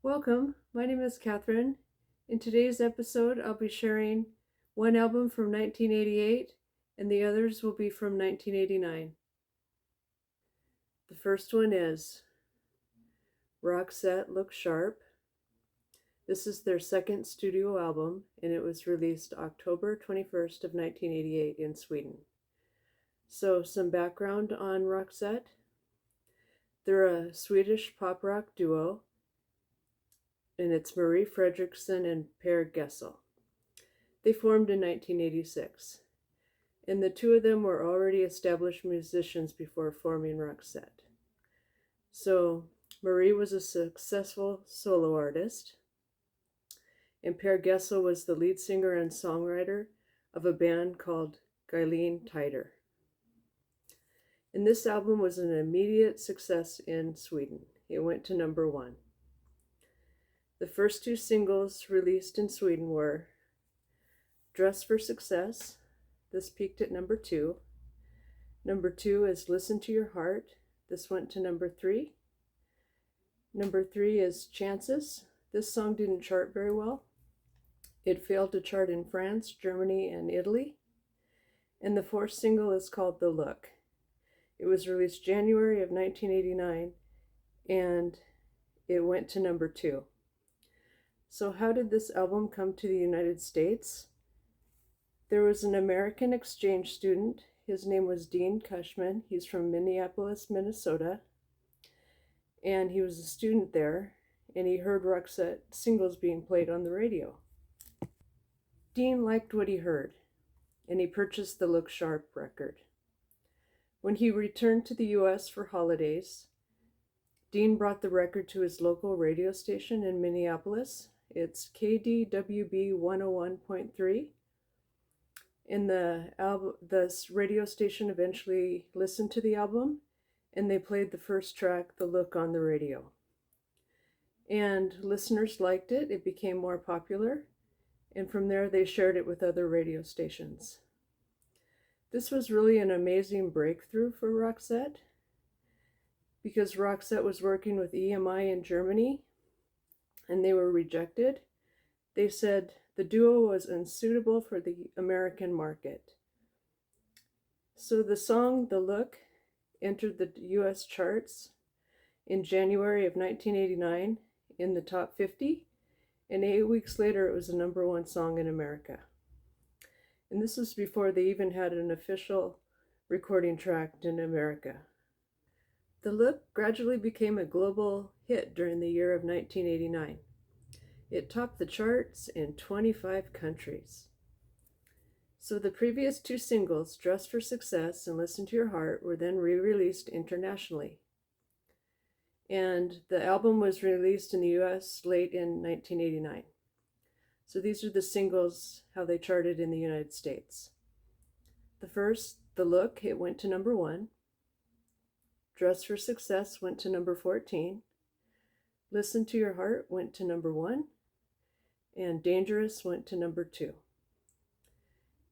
Welcome, my name is Catherine. In today's episode, I'll be sharing one album from 1988 and the others will be from 1989. The first one is Roxette Look Sharp. This is their second studio album and it was released October 21st of 1988 in Sweden. So some background on Roxette. They're a Swedish pop rock duo and it's Marie Fredriksson and Per Gessle. They formed in 1986, and the two of them were already established musicians before forming Roxette. So Marie was a successful solo artist, and Per Gessle was the lead singer and songwriter of a band called Gylene Tider. And this album was an immediate success in Sweden. It went to number 1. The first two singles released in Sweden were Dress for Success. This peaked at number 2. Number 2 is Listen to Your Heart. This went to number 3. Number 3 is Chances. This song didn't chart very well. It failed to chart in France, Germany, and Italy. And the fourth single is called The Look. It was released January of 1989, and it went to number 2. So how did this album come to the United States? There was an American exchange student. His name was Dean Cushman. He's from Minneapolis, Minnesota. And he was a student there, and he heard Roxette singles being played on the radio. Dean liked what he heard, and he purchased the Look Sharp record. When he returned to the U.S. for holidays, Dean brought the record to his local radio station in Minneapolis. It's KDWB 101.3. And the radio station eventually listened to the album, and they played the first track, The Look, on the radio. And listeners liked it. It became more popular. And from there, they shared it with other radio stations. This was really an amazing breakthrough for Roxette because Roxette was working with EMI in Germany and they were rejected. They said the duo was unsuitable for the American market. So the song The Look entered the US charts in January of 1989 in the top 50, and 8 weeks later it was the number 1 song in America. And this was before they even had an official recording track in America. The Look gradually became a global hit during the year of 1989. It topped the charts in 25 countries. So the previous two singles, Dress for Success and Listen to Your Heart, were then re-released internationally. And the album was released in the US late in 1989. So these are the singles, how they charted in the United States. The first, The Look, it went to number 1. Dress for Success went to number 14. Listen to Your Heart went to number 1. And Dangerous went to number 2.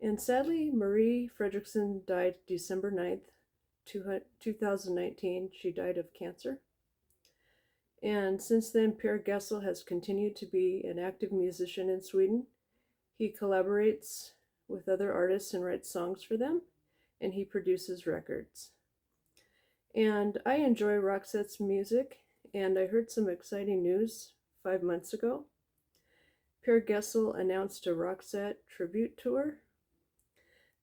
And sadly, Marie Fredriksson died December 9th, 2019. She died of cancer. And since then, Per Gessle has continued to be an active musician in Sweden. He collaborates with other artists and writes songs for them, and he produces records. And I enjoy Roxette's music, and I heard some exciting news 5 months ago. Per Gessle announced a Roxette tribute tour.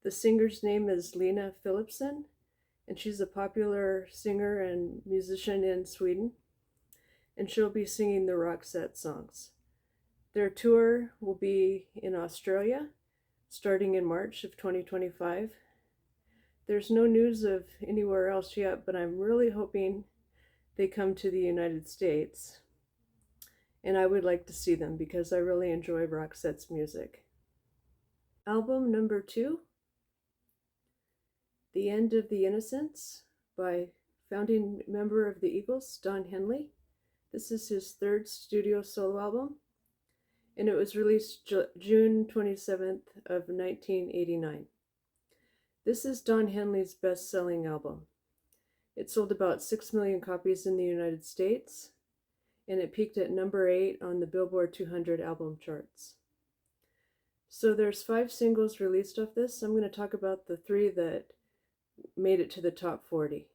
The singer's name is Lena Philipsson, and she's a popular singer and musician in Sweden. And she'll be singing the Roxette songs. Their tour will be in Australia, starting in March of 2025. There's no news of anywhere else yet, but I'm really hoping they come to the United States. And I would like to see them because I really enjoy Roxette's music. Album number 2, The End of the Innocents, by founding member of the Eagles, Don Henley. This is his 3rd studio solo album, and it was released June 27th of 1989. This is Don Henley's best-selling album. It sold about 6 million copies in the United States, and it peaked at number 8 on the Billboard 200 album charts. So there's 5 singles released off this. I'm going to talk about the 3 that made it to the top 40.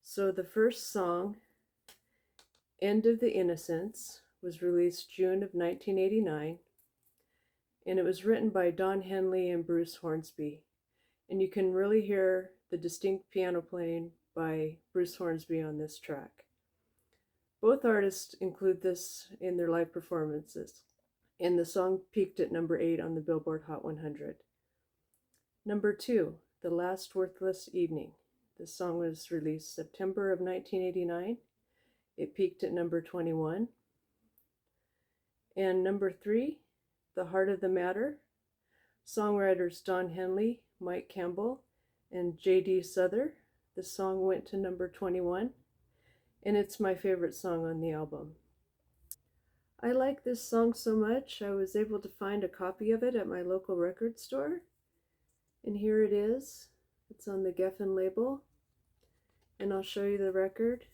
So the first song, End of the Innocents, was released June of 1989, and it was written by Don Henley and Bruce Hornsby. And you can really hear the distinct piano playing by Bruce Hornsby on this track. Both artists include this in their live performances, and the song peaked at number 8 on the Billboard Hot 100. Number 2, The Last Worthless Evening. This song was released September of 1989. It peaked at number 21. And number 3, The Heart of the Matter. Songwriters Don Henley, Mike Campbell, and J.D. Souther. The song went to number 21, and it's my favorite song on the album. I like this song so much, I was able to find a copy of it at my local record store, and here it is. It's on the Geffen label, and I'll show you the record.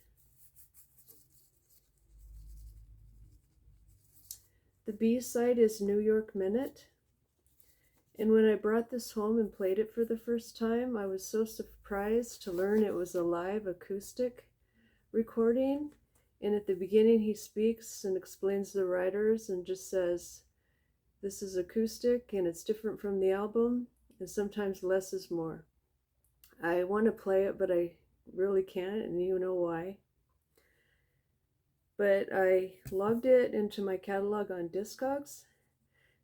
The B-side is New York Minute. And when I brought this home and played it for the first time, I was so surprised to learn it was a live acoustic recording. And at the beginning he speaks and explains the writers and just says, this is acoustic and it's different from the album, and sometimes less is more. I want to play it, but I really can't, and you know why. But I logged it into my catalog on Discogs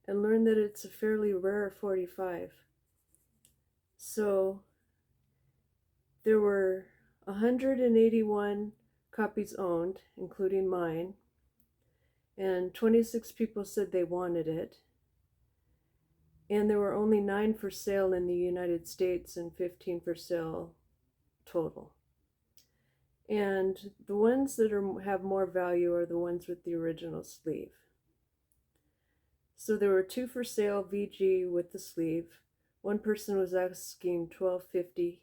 and learned that it's a fairly rare 45. So there were 181 copies owned, including mine, and 26 people said they wanted it. And there were only 9 for sale in the United States and 15 for sale total. And the ones that have more value are the ones with the original sleeve. So there were 2 for sale VG with the sleeve. One person was asking $12.50.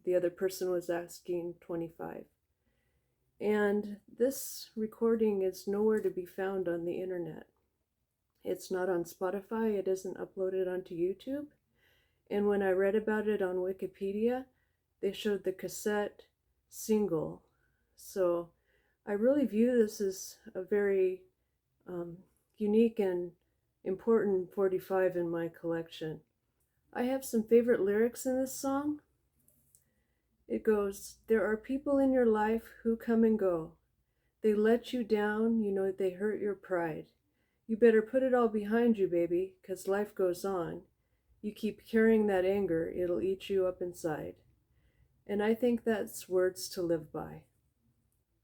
The other person was asking $25. And this recording is nowhere to be found on the internet. It's not on Spotify. It isn't uploaded onto YouTube. And when I read about it on Wikipedia, they showed the cassette single. So I really view this as a very unique and important 45 in my collection. I have some favorite lyrics in this song. It goes, there are people in your life who come and go. They let you down, you know they hurt your pride. You better put it all behind you, baby, 'cause life goes on. You keep carrying that anger, it'll eat you up inside. And I think that's words to live by.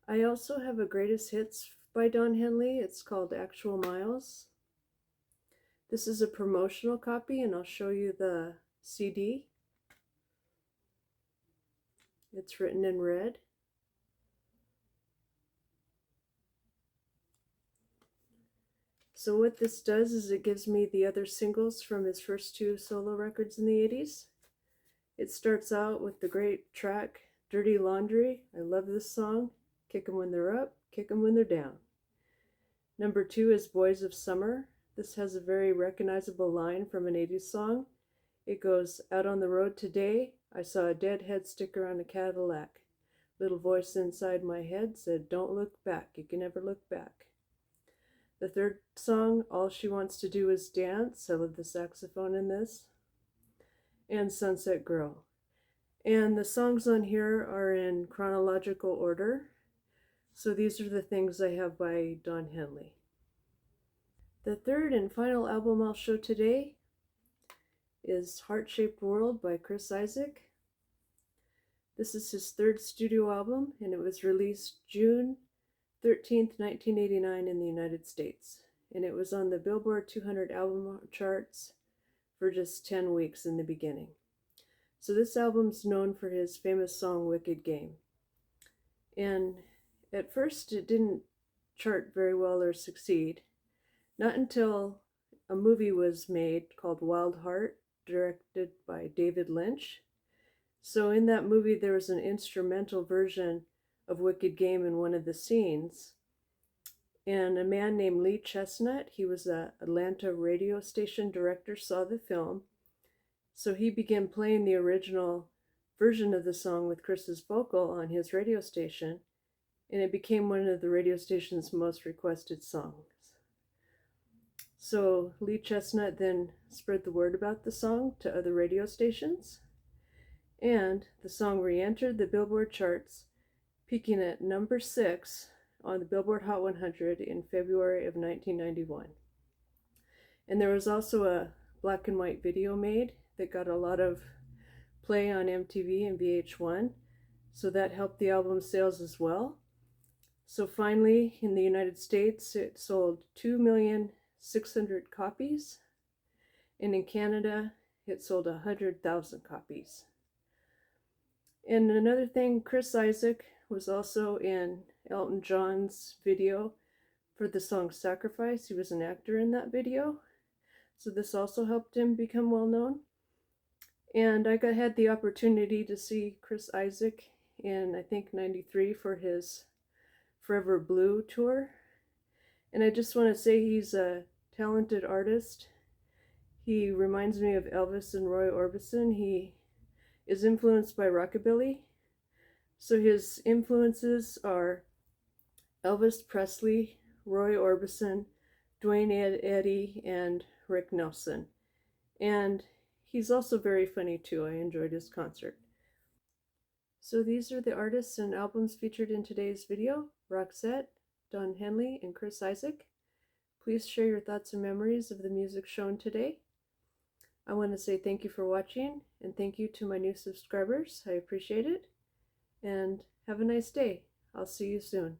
I also have a greatest hits by Don Henley. It's called Actual Miles. This is a promotional copy, and I'll show you the CD. It's written in red. So what this does is it gives me the other singles from his first 2 solo records in the 80s. It starts out with the great track, Dirty Laundry. I love this song. Kick 'em when they're up, kick 'em when they're down. Number 2 is Boys of Summer. This has a very recognizable line from an 80s song. It goes, out on the road today, I saw a dead head sticker on a Cadillac. Little voice inside my head said, don't look back, you can never look back. The third song, All She Wants to Do Is Dance. I love the saxophone in this. And Sunset Girl. And the songs on here are in chronological order. So these are the things I have by Don Henley. The third and final album I'll show today is Heart-Shaped World by Chris Isaak. This is his 3rd studio album, and it was released June 13th, 1989 in the United States. And it was on the Billboard 200 album charts for just 10 weeks in the beginning. So this album's known for his famous song Wicked Game. And at first it didn't chart very well or succeed. Not until a movie was made called Wild Heart, directed by David Lynch. So in that movie there was an instrumental version of Wicked Game in one of the scenes. And a man named Lee Chestnut, he was an Atlanta radio station director, saw the film. So he began playing the original version of the song with Chris's vocal on his radio station, and it became one of the radio station's most requested songs. So Lee Chestnut then spread the word about the song to other radio stations, and the song re-entered the Billboard charts, peaking at number 6 on the Billboard Hot 100 in February of 1991. And there was also a black and white video made that got a lot of play on MTV and VH1, so that helped the album's sales as well. So finally, in the United States, it sold 2,600,000 copies, and in Canada, it sold 100,000 copies. And another thing, Chris Isaak was also in Elton John's video for the song Sacrifice. He was an actor in that video, so this also helped him become well known. And I had the opportunity to see Chris Isaak in, I think, 93 for his Forever Blue tour. And I just want to say he's a talented artist. He reminds me of Elvis and Roy Orbison. He is influenced by rockabilly. So his influences are Elvis Presley, Roy Orbison, Dwayne Eddy, and Rick Nelson. And he's also very funny too. I enjoyed his concert. So these are the artists and albums featured in today's video: Roxette, Don Henley, and Chris Isaak. Please share your thoughts and memories of the music shown today. I want to say thank you for watching, and thank you to my new subscribers. I appreciate it. And have a nice day. I'll see you soon.